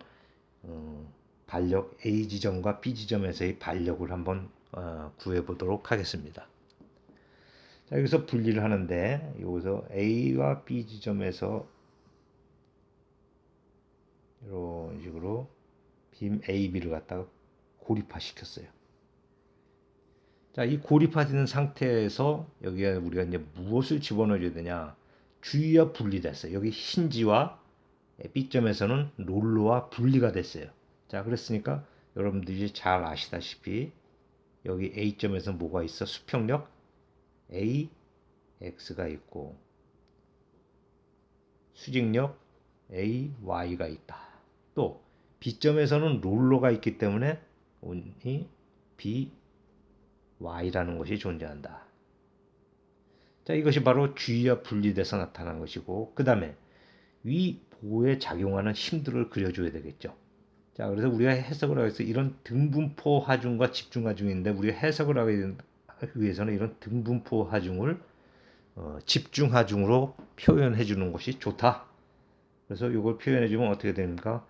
반력 A 지점과 B 지점에서의 반력을 한번 구해 보도록 하겠습니다. 자, 여기서 분리를 하는데 여기서 A와 B 지점에서 이런 식으로 빔 AB를 갖다가 고립화 시켰어요. 자, 이 고립화된 상태에서 여기에 우리가 이제 무엇을 집어넣어야 되냐? 주위와 분리됐어요. 여기 힌지와 B점에서는 롤러와 분리가 됐어요. 자, 그랬으니까 여러분들이 잘 아시다시피 여기 A점에서 뭐가 있어? 수평력 AX가 있고 수직력 AY가 있다. 또 B점에서는 롤러가 있기 때문에 이 BY라는 것이 존재한다. 자, 이것이 바로 주위와 분리돼서 나타난 것이고 그 다음에 위 보호에 작용하는 힘들을 그려줘야 되겠죠. 자, 그래서 우리가 해석을 하기 위해서 이런 등분포 하중과 집중 하중인데 우리가 해석을 하기 위해서는 이런 등분포 하중을 집중 하중으로 표현해 주는 것이 좋다. 그래서 이걸 표현해 주면 어떻게 됩니까?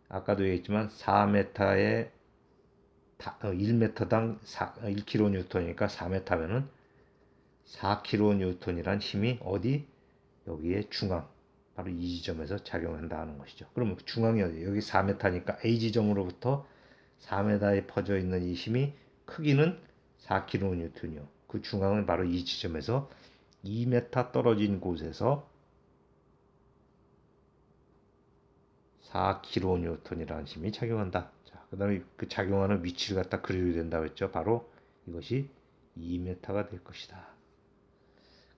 아까도 얘기했지만 4m에 1m당 1kN이니까 4m면은 4kN이란 힘이 어디? 여기에 중앙 바로 이 지점에서 작용한다 하는 것이죠. 그러면 중앙이 어디? 여기 4m니까 A 지점으로부터 4m에 퍼져 있는 이 힘이 크기는 4kN이요. 그 중앙은 바로 이 지점에서 2m 떨어진 곳에서 4kN이라는 힘이 작용한다. 자, 그 다음에 그 작용하는 위치를 갖다 그려야 된다고 했죠. 바로 이것이 2m가 될 것이다.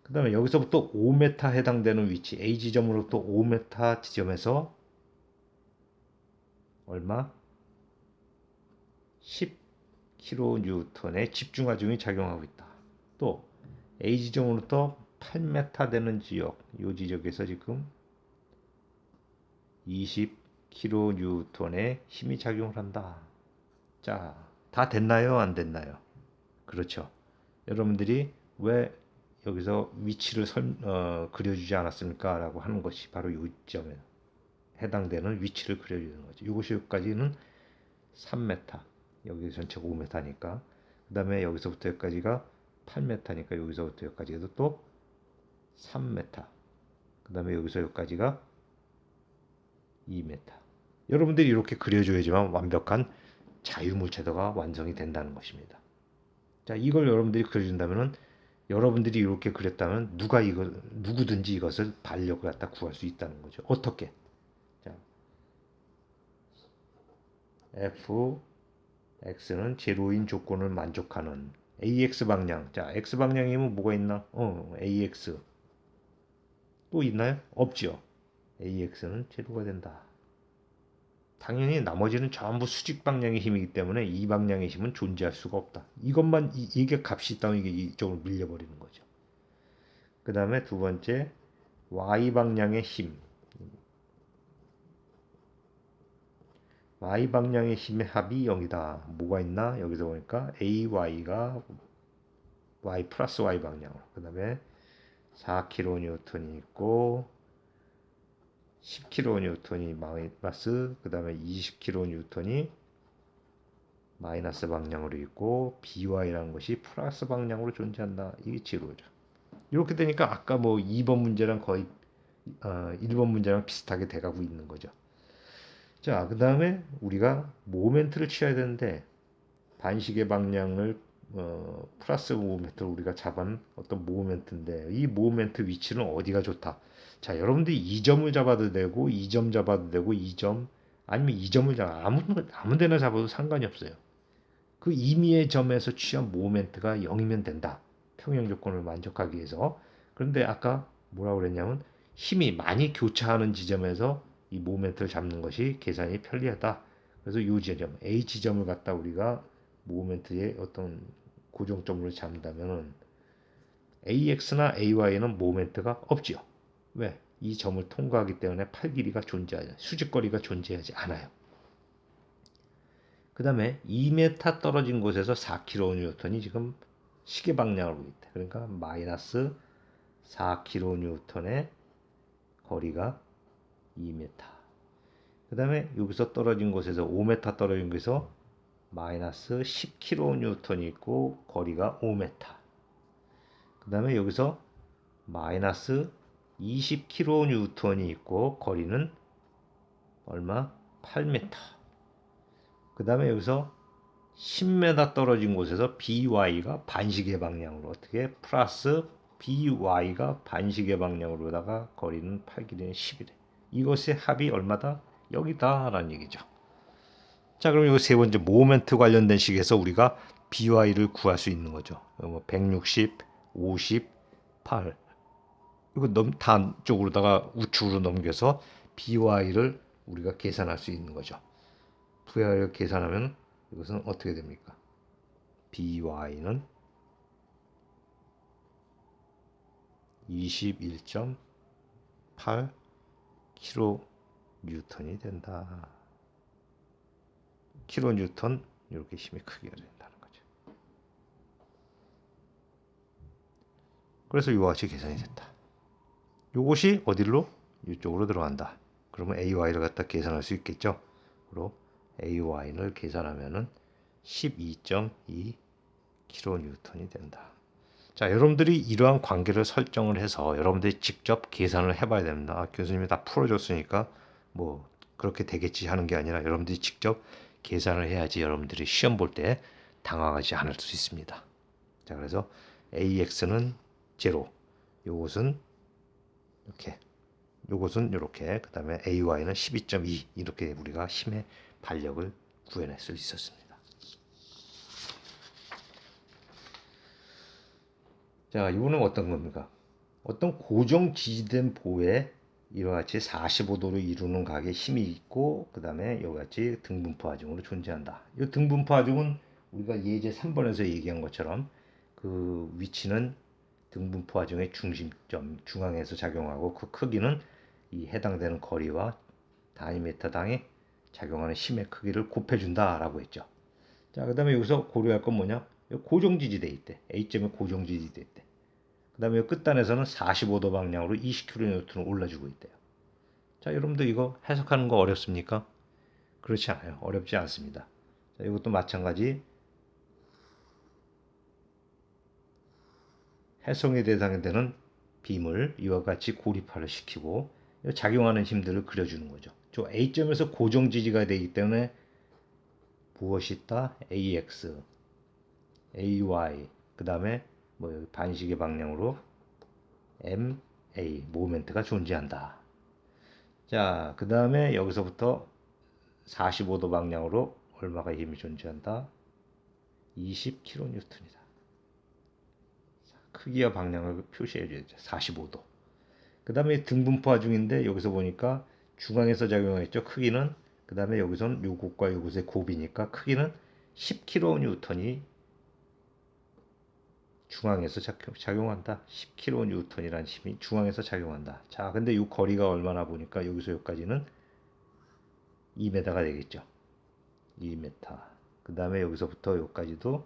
그 다음에 여기서부터 5m 해당되는 위치 A 지점으로부터 5m 지점에서 얼마? 10kN의 집중하중이 작용하고 있다. 또 A 지점으로부터 8m 되는 지역, 이 지역에서 지금 20kN의 힘이 작용을 한다. 자, 다 됐나요? 안 됐나요? 그렇죠. 여러분들이 왜 여기서 위치를 그려주지 않았습니까? 라고 하는 것이 바로 이 점에 해당되는 위치를 그려주는 거죠. 이것이 여기까지는 3m, 여기 전체가 5m니까 그 다음에 여기서부터 여기까지가 8m니까 여기서부터 여기까지도 또 3m, 그 다음에 여기서 여기까지가 2m. 여러분들이 이렇게 그려줘야지만 완벽한 자유물체도가 완성이 된다는 것입니다. 자, 이걸 여러분들이 그려준다면은 여러분들이 이렇게 그렸다면 누구든지 이것을 반력을 갖다 구할 수 있다는 거죠. 어떻게? 자, fx는 제로인 조건을 만족하는 ax 방향. 자, x 방향이면 뭐가 있나? ax. 또 있나요? 없죠. ax는 제로가 된다. 당연히 나머지는 전부 수직 방향의 힘이기 때문에 이 방향의 힘은 존재할 수가 없다. 이것만 이게 값이 있다면 이게 이쪽으로 밀려버리는 거죠. 그 다음에 두 번째 y 방향의 힘. y 방향의 힘의 합이 0이다. 뭐가 있나? 여기서 보니까 ay가 y 플러스 y 방향으로. 그 다음에 4kN이 있고 10kN이 마이너스, 그 다음에 20kN이 마이너스 방향으로 있고 by라는 것이 플러스 방향으로 존재한다. 이게 제로죠. 이렇게 되니까 아까 뭐 2번 문제랑 거의 1번 문제랑 비슷하게 돼가고 있는 거죠. 자, 그 다음에 우리가 모멘트를 취해야 되는데 반시계 방향을 플러스 모멘트를 우리가 잡은 어떤 모멘트인데 이 모멘트 위치는 어디가 좋다. 자, 여러분들이 2점을 잡아도 되고 2점 잡아도 되고 2점 아니면 2점을 아무 데나 잡아도 상관이 없어요. 그 임의의 점에서 취한 모멘트가 0이면 된다. 평형 조건을 만족하기 위해서. 그런데 아까 뭐라고 그랬냐면 힘이 많이 교차하는 지점에서 이 모멘트를 잡는 것이 계산이 편리하다. 그래서 이 지점 A 지점을 갖다 우리가 모멘트의 어떤 고정점으로 잡는다면은 AX나 AY는 모멘트가 없지요. 왜? 이 점을 통과하기 때문에 팔 길이가 존재하지, 수직거리가 존재하지 않아요. 그 다음에 2m 떨어진 곳에서 4kN이 지금 시계 방향으로 있다. 그러니까 마이너스 4kN의 거리가 2m. 그 다음에 여기서 떨어진 곳에서 5m 떨어진 곳에서 마이너스 10kN이 있고 거리가 5m. 그 다음에 여기서 마이너스 20kN이 있고 거리는 얼마? 8m. 그 다음에 여기서 10m 떨어진 곳에서 by가 반시계 방향으로 어떻게 플러스 by가 반시계 방향으로다가 거리는 8길이는 10이래. 이것의 합이 얼마다? 여기다 라는 얘기죠. 자, 그럼 이 세 번째 모멘트 관련된 식에서 우리가 by를 구할 수 있는 거죠. 160, 50, 8. 이거 단 쪽으로다가 우측으로 넘겨서 by를 우리가 계산할 수 있는 거죠. by를 계산하면 이것은 어떻게 됩니까? by는 21.8 kN이 된다. kN 이렇게 힘이 크기가 된다는 거죠. 그래서 이와 같이 계산이 됐다. 이것이 어디로? 이쪽으로 들어간다. 그러면 AY를 갖다 계산할 수 있겠죠. 그리고 AY를 계산하면은 12.2 kN이 된다. 자, 여러분들이 이러한 관계를 설정을 해서 여러분들이 직접 계산을 해봐야 됩니다. 교수님이 다 풀어줬으니까 뭐 그렇게 되겠지 하는 게 아니라 여러분들이 직접 계산을 해야지 여러분들이 시험 볼 때 당황하지 않을 수 있습니다. 자, 그래서 AX는 제로, 요것은 이렇게, 요것은 이렇게, 그 다음에 AY는 12.2 이렇게 우리가 힘의 반력을 구해낼 수 있었습니다. 자, 이거는 어떤 겁니까? 어떤 고정 지지된 보에 이와 같이 45도로 이루는 각에 힘이 있고 그 다음에 이와 같이 등분포 하중으로 존재한다. 이 등분포 하중은 우리가 예제 3번에서 얘기한 것처럼 그 위치는 등분포 하중의 중심점 중앙에서 작용하고 그 크기는 이 해당되는 거리와 다이미터당에 작용하는 힘의 크기를 곱해준다라고 했죠. 자, 그 다음에 여기서 고려할 건 뭐냐? 고정지지대 있대. A점에 고정지지대 있대. 그 다음에 끝단에서는 45도 방향으로 20kN을 올라주고 있대요. 자, 여러분들 이거 해석하는 거 어렵습니까? 그렇지 않아요. 어렵지 않습니다. 자, 이것도 마찬가지 해성의 대상이 되는 빔을 이와 같이 고립화를 시키고 작용하는 힘들을 그려주는 거죠. 저 A점에서 고정지지가 되기 때문에 무엇이 있다? AX, AY, 그 다음에 뭐 반시계 방향으로 MA, 모멘트가 존재한다. 자, 그 다음에 여기서부터 45도 방향으로 얼마가 힘이 존재한다? 20kN이다. 크기와 방향을 표시해 줘야죠. 45도. 그 다음에 등분포화 중인데 여기서 보니까 중앙에서 작용했죠. 크기는 그 다음에 여기서는 요것과 요것의 곱이니까 크기는 10kN이 중앙에서 작용한다. 10kN이라는 힘이 중앙에서 작용한다. 자, 근데 이 거리가 얼마나 보니까 여기서 여기까지는 2m가 되겠죠. 2m. 그 다음에 여기서부터 여기까지도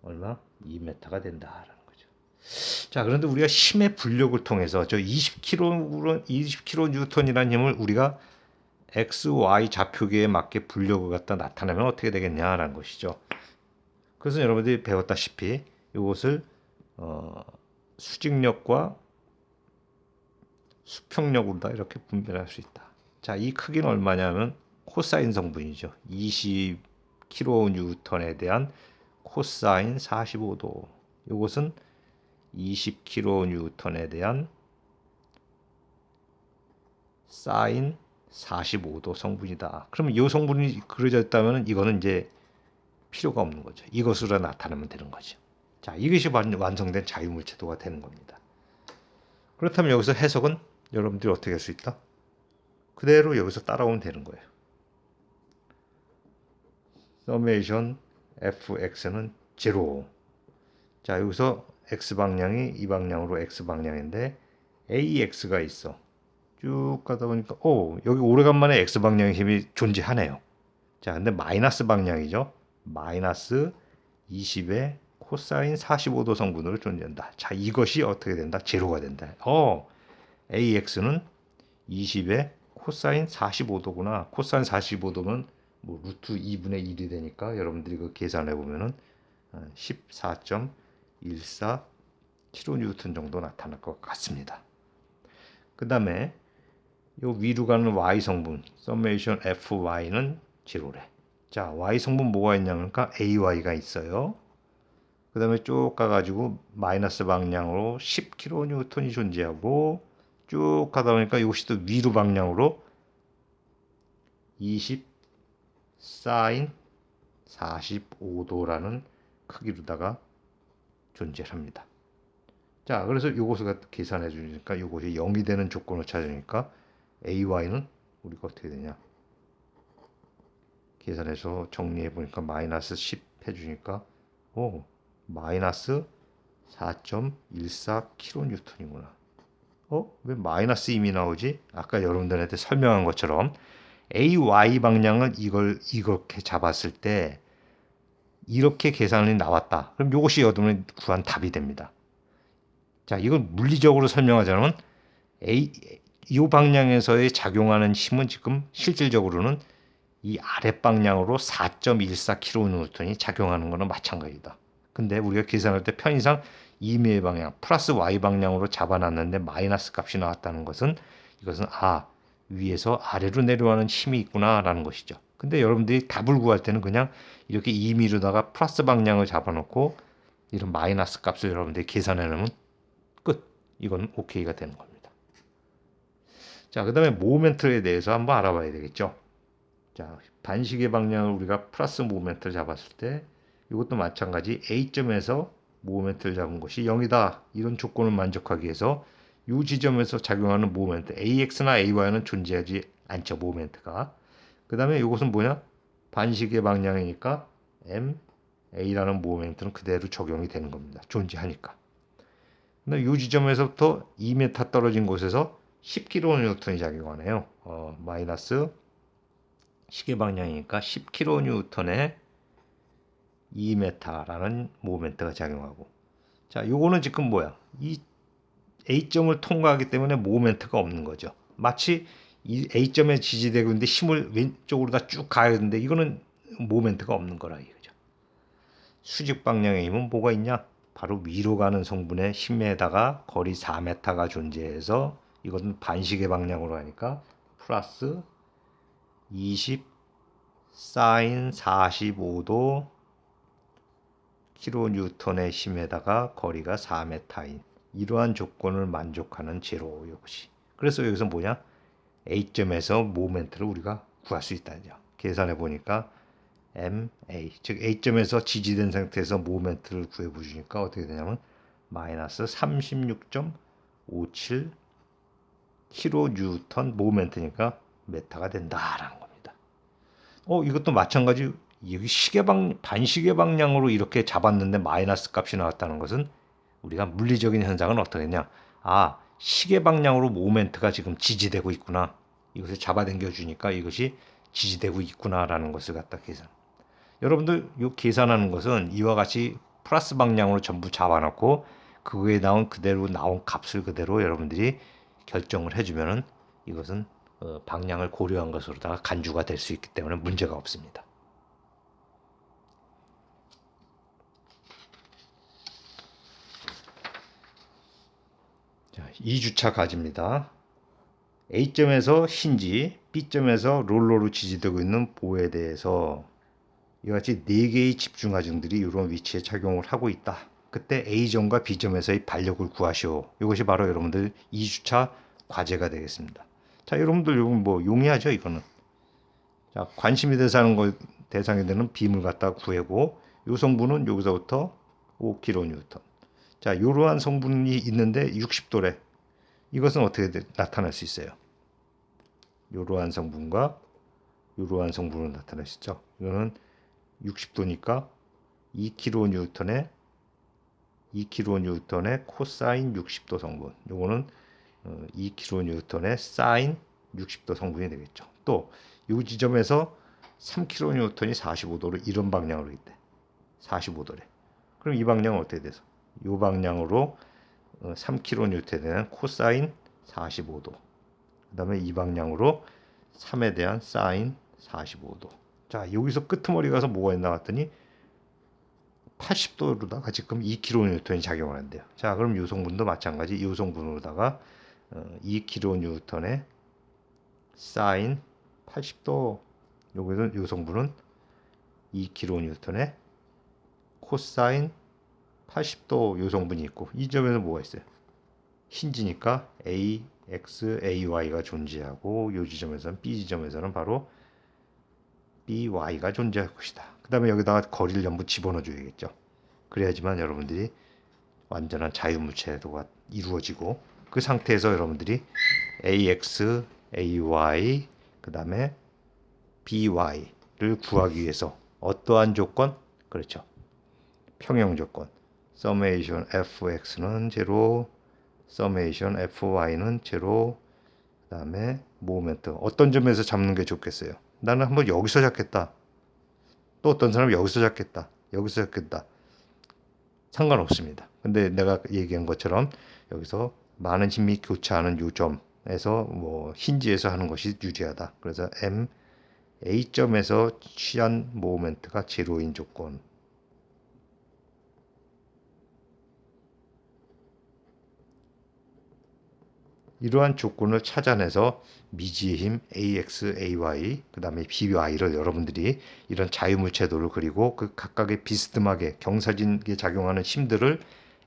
얼마? 2m가 된다라는 거죠. 자, 그런데 우리가 힘의 분력을 통해서 저 20kN이라는 힘을 우리가 x, y 좌표계에 맞게 분력을 갖다 나타내면 어떻게 되겠냐라는 것이죠. 그래서 여러분들이 배웠다시피 이것을 수직력과 수평력으로 다 이렇게 분별할 수 있다. 자, 이 크기는 얼마냐면 코사인 성분이죠. 20kN에 대한 코사인 45도. 이것은 20kN에 대한 사인 45도 성분이다. 그러면 이 성분이 그려져 있다면 이거는 이제 필요가 없는 거죠. 이것으로 나타내면 되는 거죠. 자, 이것이 완성된 자유물체도가 되는 겁니다. 그렇다면 여기서 해석은 여러분들이 어떻게 할 수 있다? 그대로 여기서 따라오면 되는 거예요. 서메이션 fx는 0. 자, 여기서 x방향이 이 방향으로 x방향인데 ax가 있어. 쭉 가다 보니까 여기 오래간만에 x방향의 힘이 존재하네요. 자, 근데 마이너스 방향이죠. 마이너스 20의 코사인 45도 성분으로 존재한다. 자, 이것이 어떻게 된다? 제로가 된다. AX는 20의 코사인 45도구나. 코사인 45도면 뭐 루트 2분의 1이 되니까 여러분들이 그 계산해 보면은 14.14 kN 정도 나타날 것 같습니다. 그 다음에 요 위로 가는 y 성분, 서메이션 fy는 제로래. 자, y 성분 뭐가 있냐니까 ay가 있어요. 그 다음에 쭉 가가지고 마이너스 방향으로 10kN이 존재하고 쭉 가다 보니까 이것이 또 위로 방향으로 20 사인 45도라는 크기로다가 존재합니다. 자, 그래서 이것을 계산해 주니까 이것이 0이 되는 조건을 찾으니까 AY는 우리가 어떻게 되냐? 계산해서 정리해 보니까 마이너스 10 해주니까 마이너스 4.14 kN이구나. 왜 마이너스 2이 나오지? 아까 여러분들한테 설명한 것처럼 AY 방향을 이렇게 잡았을 때 이렇게 계산이 나왔다. 그럼 이것이 여러분이 구한 답이 됩니다. 자, 이걸 물리적으로 설명하자면 이 방향에서의 작용하는 힘은 지금 실질적으로는 이 아랫 방향으로 4.14 kN이 작용하는 거는 마찬가지다. 근데 우리가 계산할 때 편의상 임의 방향, 플러스 y 방향으로 잡아놨는데 마이너스 값이 나왔다는 것은 이것은 위에서 아래로 내려가는 힘이 있구나라는 것이죠. 근데 여러분들이 답을 구할 때는 그냥 이렇게 임의로다가 플러스 방향을 잡아놓고 이런 마이너스 값을 여러분들이 계산해놓으면 끝. 이건 OK가 되는 겁니다. 자, 그 다음에 모멘트에 대해서 한번 알아봐야 되겠죠. 자, 반시계 방향을 우리가 플러스 모멘트를 잡았을 때 이것도 마찬가지 A점에서 모멘트를 잡은 것이 0이다. 이런 조건을 만족하기 위해서 이 지점에서 작용하는 모멘트 AX나 AY는 존재하지 않죠. 모멘트가. 그 다음에 이것은 뭐냐? 반시계 방향이니까 MA라는 모멘트는 그대로 적용이 되는 겁니다. 존재하니까. 근데 이 지점에서부터 2m 떨어진 곳에서 10kN이 작용하네요. 마이너스 시계 방향이니까 10kN의 2m라는 모멘트가 작용하고. 자, 요거는 지금 뭐야? 이 A점을 통과하기 때문에 모멘트가 없는 거죠. 마치 이 A점에 지지되고 있는데 힘을 왼쪽으로 다 쭉 가야 되는데 이거는 모멘트가 없는 거라 이거죠. 수직 방향의 힘은 뭐가 있냐? 바로 위로 가는 성분의 힘에다가 거리 4m가 존재해서 이것은 반시계 방향으로 하니까 플러스 20 사인 45도 킬로뉴턴의 힘에다가 거리가 4m인 이러한 조건을 만족하는 제로 이것이. 그래서 여기서 뭐냐? A점에서 모멘트를 우리가 구할 수 있다죠. 계산해 보니까 MA 즉 A점에서 지지된 상태에서 모멘트를 구해 보시니까 어떻게 되냐면 마이너스 36.57 킬로뉴턴 모멘트니까 메타가 된다라는 겁니다. 이것도 마찬가지. 여기 반시계 방향으로 이렇게 잡았는데 마이너스 값이 나왔다는 것은 우리가 물리적인 현상은 어떻게 했냐? 시계 방향으로 모멘트가 지금 지지되고 있구나. 이것을 잡아당겨 주니까 이것이 지지되고 있구나라는 것을 갖다 계산. 여러분들 이 계산하는 것은 이와 같이 플러스 방향으로 전부 잡아놓고 그거에 나온 그대로 나온 값을 그대로 여러분들이 결정을 해주면은 이것은 방향을 고려한 것으로다가 간주가 될 수 있기 때문에 문제가 없습니다. 자, 2주차 가지입니다. A점에서 힌지, B점에서 롤러로 지지되고 있는 보에 대해서 이같이 4개의 집중하중들이 이런 위치에 작용을 하고 있다. 그때 A점과 B점에서의 반력을 구하시오. 이것이 바로 여러분들 2주차 과제가 되겠습니다. 자, 여러분들 이건 뭐 용이하죠, 이거는. 자, 관심이 대상이 되는 빔을 갖다 구하고 이 성분은 여기서부터 5kN. 자, 이러한 성분이 있는데 60도래. 이것은 어떻게 나타날 수 있어요? 이러한 성분과 이러한 성분을 나타낼 수 있죠. 이거는 60도니까 2kN의 코사인 60도 성분. 요거는 2kN의 사인 60도 성분이 되겠죠. 또 이 지점에서 3kN이 45도로 이런 방향으로 있대. 45도래. 그럼 이 방향은 어떻게 돼서? 이 방향으로 3kN에 대한 코사인 45도. 그 다음에 이 방향으로 3에 대한 사인 45도. 자, 여기서 끄트머리 가서 뭐가 있나 봤더니 80도로다가 지금 2kN이 작용을 한대요. 자, 그럼 이 성분도 마찬가지. 이 성분으로다가 2kN의 사인 80도. 여기서 이 성분은 2kN의 코사인 80도 요 성분이 있고 이 점에서 뭐가 있어요? 힌지니까 AX, AY가 존재하고 이 지점에서는 B 지점에서는 바로 BY가 존재할 것이다. 그 다음에 여기다가 거리를 전부 집어넣어 줘야겠죠. 그래야지만 여러분들이 완전한 자유물체도가 이루어지고 그 상태에서 여러분들이 AX, AY 그 다음에 BY를 구하기 위해서 어떠한 조건? 그렇죠. 평형 조건. 서메이션 fx는 제로, 서메이션 fy는 제로. 그 다음에 모멘트. 어떤 점에서 잡는 게 좋겠어요? 나는 한번 여기서 잡겠다. 또 어떤 사람은 여기서 잡겠다. 여기서 잡겠다. 상관없습니다. 근데 내가 얘기한 것처럼 여기서 많은 힘이 교차하는 요점에서 뭐 힌지에서 하는 것이 유리하다. 그래서 A점에서 취한 모멘트가 제로인 조건. 이러한 조건을 찾아내서 미지의 힘 AX, AY, 그 다음에 BY를 여러분들이 이런 자유물체도를 그리고 그 각각의 비스듬하게 경사진게 작용하는 힘들을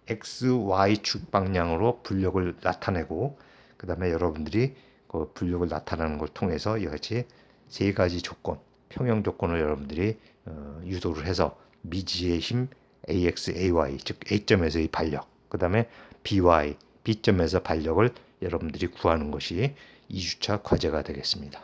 X, Y축 방향으로 분력을 나타내고 그 다음에 여러분들이 그 분력을 나타내는 걸 통해서 이같이 세 가지 조건, 평형 조건을 여러분들이 유도를 해서 미지의 힘 AX, AY, 즉 A점에서의 반력, 그 다음에 BY, B점에서 반력을 여러분들이 구하는 것이 2주차 과제가 되겠습니다.